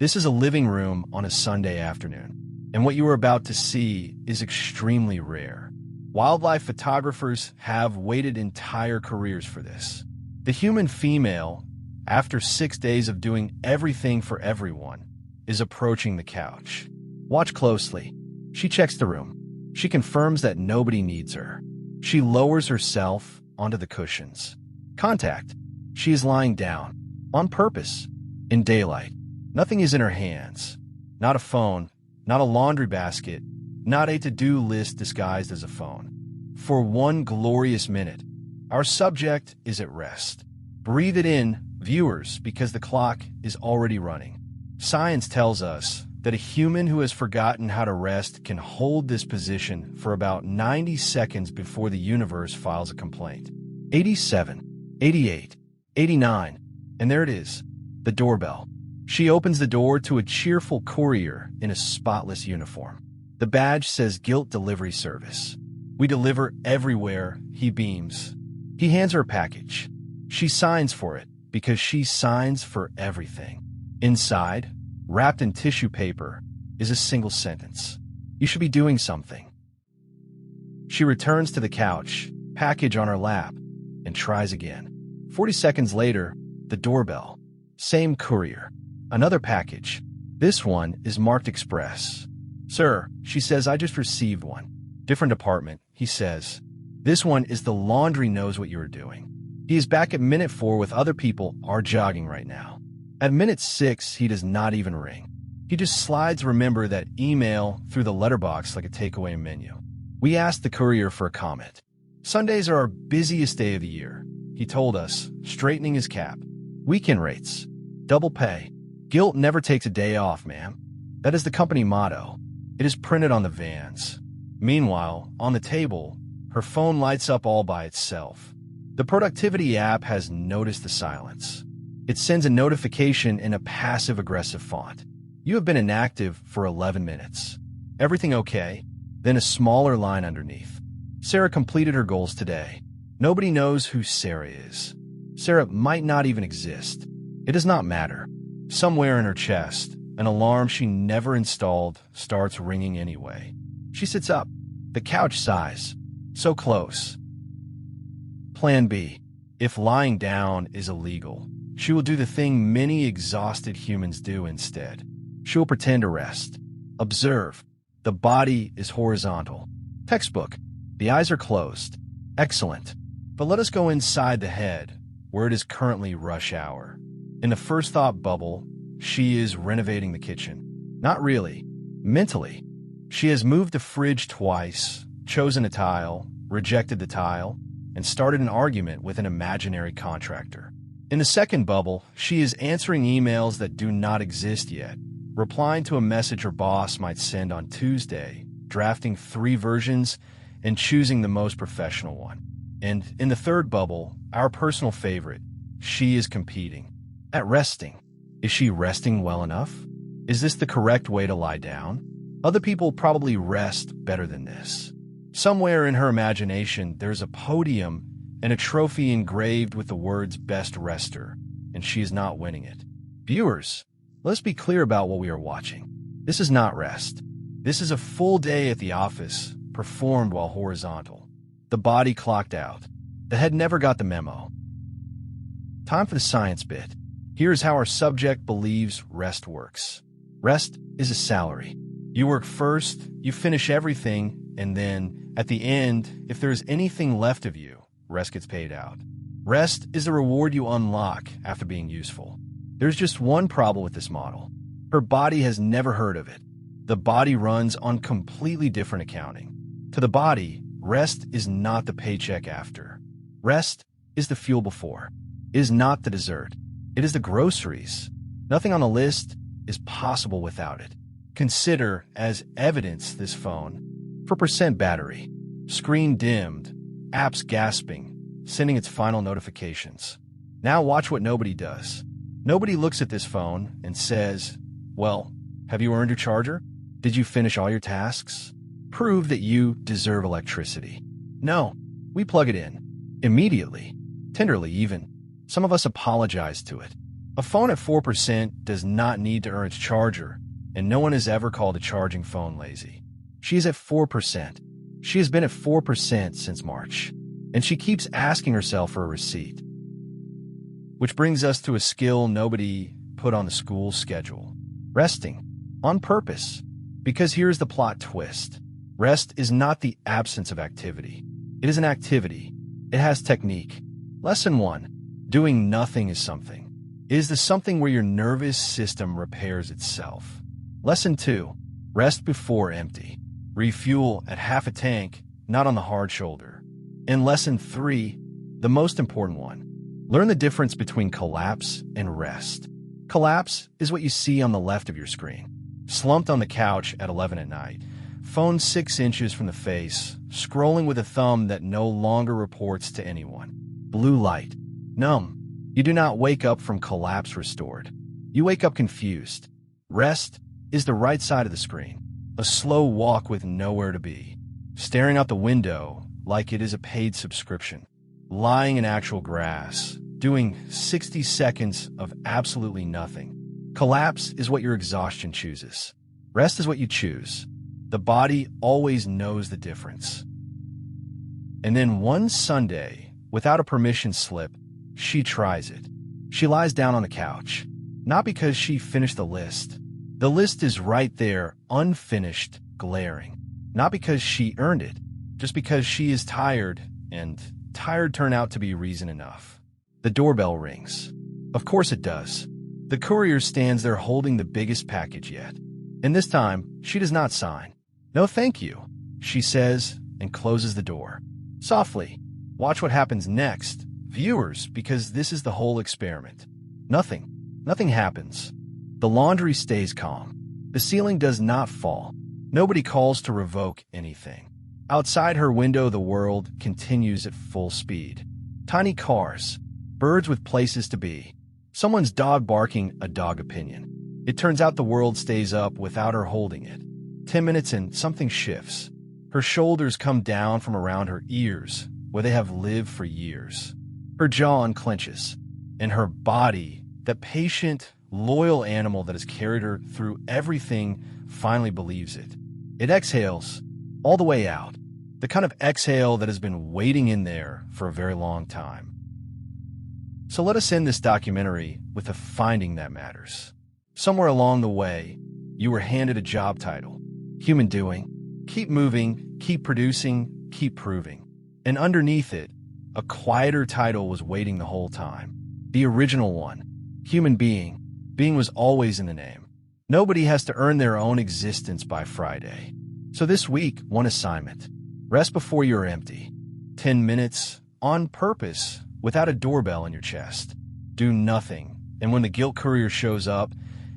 This is a living room on a Sunday afternoon, and what you are about to see is extremely rare. Wildlife photographers have waited entire careers for this. The human female, after 6 days of doing everything for everyone, is approaching the couch. Watch closely. She checks the room. She confirms that nobody needs her. She lowers herself onto the cushions. Contact. She is lying down, on purpose, in daylight. Nothing is in her hands. Not a phone, not a laundry basket, not a to-do list disguised as a phone. For one glorious minute, our subject is at rest. Breathe it in, viewers, because the clock is already running. Science tells us that a human who has forgotten how to rest can hold this position for about 90 seconds before the universe files a complaint. 87, 88, 89, and there it is, the doorbell. She opens the door to a cheerful courier in a spotless uniform. The badge says Guilt Delivery Service. We deliver everywhere, he beams. He hands her a package. She signs for it because she signs for everything. Inside, wrapped in tissue paper, is a single sentence. You should be doing something. She returns to the couch, package on her lap, and tries again. 40 seconds later, the doorbell. Same courier. Another package. This one is marked Express. Sir, she says, I just received one. Different department, he says. This one is the laundry knows what you are doing. He is back at minute 4 with other people are jogging right now. At minute 6, he does not even ring. He just slides remember that email through the letterbox like a takeaway menu. We asked the courier for a comment. Sundays are our busiest day of the year, he told us, straightening his cap. Weekend rates. Double pay. Guilt never takes a day off, ma'am. That is the company motto. It is printed on the vans. Meanwhile, on the table, her phone lights up all by itself. The productivity app has noticed the silence. It sends a notification in a passive-aggressive font. You have been inactive for 11 minutes. Everything okay? Then a smaller line underneath. Sarah completed her goals today. Nobody knows who Sarah is. Sarah might not even exist. It does not matter. Somewhere in her chest, an alarm she never installed starts ringing anyway. She sits up. The couch sighs. So close. Plan B. If lying down is illegal, she will do the thing many exhausted humans do instead. She will pretend to rest. Observe. The body is horizontal. Textbook. The eyes are closed. Excellent. But let us go inside the head, where it is currently rush hour. In the first thought bubble, she is renovating the kitchen. Not really. Mentally. She has moved the fridge twice, chosen a tile, rejected the tile, and started an argument with an imaginary contractor. In the second bubble, she is answering emails that do not exist yet, replying to a message her boss might send on Tuesday, drafting 3 versions, and choosing the most professional one. And in the third bubble, our personal favorite, she is competing. At resting. Is she resting well enough? Is this the correct way to lie down? Other people probably rest better than this. Somewhere in her imagination, there's a podium and a trophy engraved with the words Best Rester, and she is not winning it. Viewers, let's be clear about what we are watching. This is not rest. This is a full day at the office, performed while horizontal. The body clocked out. The head never got the memo. Time for the science bit. Here's how our subject believes rest works. Rest is a salary. You work first, you finish everything, and then, at the end, if there is anything left of you, rest gets paid out. Rest is the reward you unlock after being useful. There's just one problem with this model. Her body has never heard of it. The body runs on completely different accounting. To the body, rest is not the paycheck after. Rest is the fuel before. It is not the dessert. It is the groceries. Nothing on the list is possible without it. Consider as evidence this phone. For percent battery. Screen dimmed. Apps gasping, sending its final notifications. Now watch what nobody does. Nobody looks at this phone and says, well, have you earned your charger? Did you finish all your tasks? Prove that you deserve electricity. No, we plug it in. Immediately. Tenderly even. Some of us apologize to it. A phone at 4% does not need to earn its charger, and no one has ever called a charging phone lazy. She is at 4%. She has been at 4% since March, and she keeps asking herself for a receipt. Which brings us to a skill nobody put on the school schedule. Resting. On purpose. Because here's the plot twist. Rest is not the absence of activity. It is an activity. It has technique. Lesson 1. Doing nothing is something. It is the something where your nervous system repairs itself. Lesson 2. Rest before empty. Refuel at half a tank, not on the hard shoulder. And lesson 3, the most important one. Learn the difference between collapse and rest. Collapse is what you see on the left of your screen. Slumped on the couch at 11 at night, phone 6 inches from the face, scrolling with a thumb that no longer reports to anyone. Blue light. Numb. You do not wake up from collapse restored. You wake up confused. Rest is the right side of the screen. A slow walk with nowhere to be. Staring out the window like it is a paid subscription. Lying in actual grass. Doing 60 seconds of absolutely nothing. Collapse is what your exhaustion chooses. Rest is what you choose. The body always knows the difference. And then one Sunday, without a permission slip, she tries it. She lies down on the couch. Not because she finished the list. The list is right there, unfinished, glaring. Not because she earned it, just because she is tired, and tired turned out to be reason enough. The doorbell rings. Of course it does. The courier stands there holding the biggest package yet. And this time, she does not sign. No thank you, she says, and closes the door. Softly. Watch what happens next, viewers, because this is the whole experiment. Nothing happens. The laundry stays calm. The ceiling does not fall. Nobody calls to revoke anything. Outside her window, the world continues at full speed. Tiny cars, birds with places to be, someone's dog barking a dog opinion. It turns out the world stays up without her holding it. 10 minutes and something shifts. Her shoulders come down from around her ears, where they have lived for years. Her jaw unclenches, and her body, that patient, loyal animal that has carried her through everything, finally believes it. It exhales, all the way out. The kind of exhale that has been waiting in there for a very long time. So let us end this documentary with a finding that matters. Somewhere along the way, you were handed a job title. Human doing. Keep moving, keep producing, keep proving. And underneath it, a quieter title was waiting the whole time. The original one. Human being. Being was always in the name. Nobody has to earn their own existence by Friday. So this week, one assignment. Rest before you're empty. 10 minutes, on purpose, without a doorbell in your chest. Do nothing. And when the guilt courier shows up,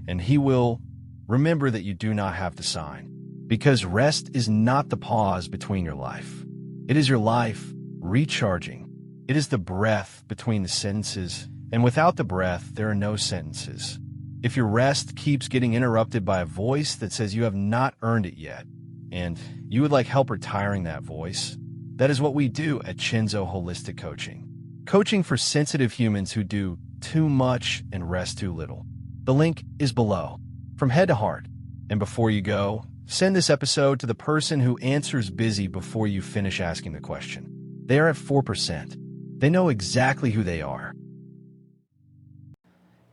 and he will, remember that you do not have to sign. Because rest is not the pause between your life. It is your life recharging. It is the breath between the sentences, and without the breath, there are no sentences. If your rest keeps getting interrupted by a voice that says you have not earned it yet, and you would like help retiring that voice, that is what we do at Chenzo Holistic Coaching. Coaching for sensitive humans who do too much and rest too little. The link is below. From head to heart. And before you go, send this episode to the person who answers busy before you finish asking the question. They are at 4%. They know exactly who they are.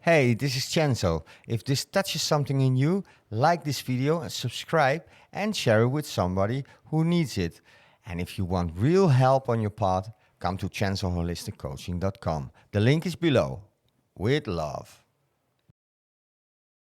Hey, this is Chenzo. If this touches something in you, like this video and subscribe and share it with somebody who needs it. And if you want real help on your path, come to ChenzoHolisticCoaching.com. The link is below. With love.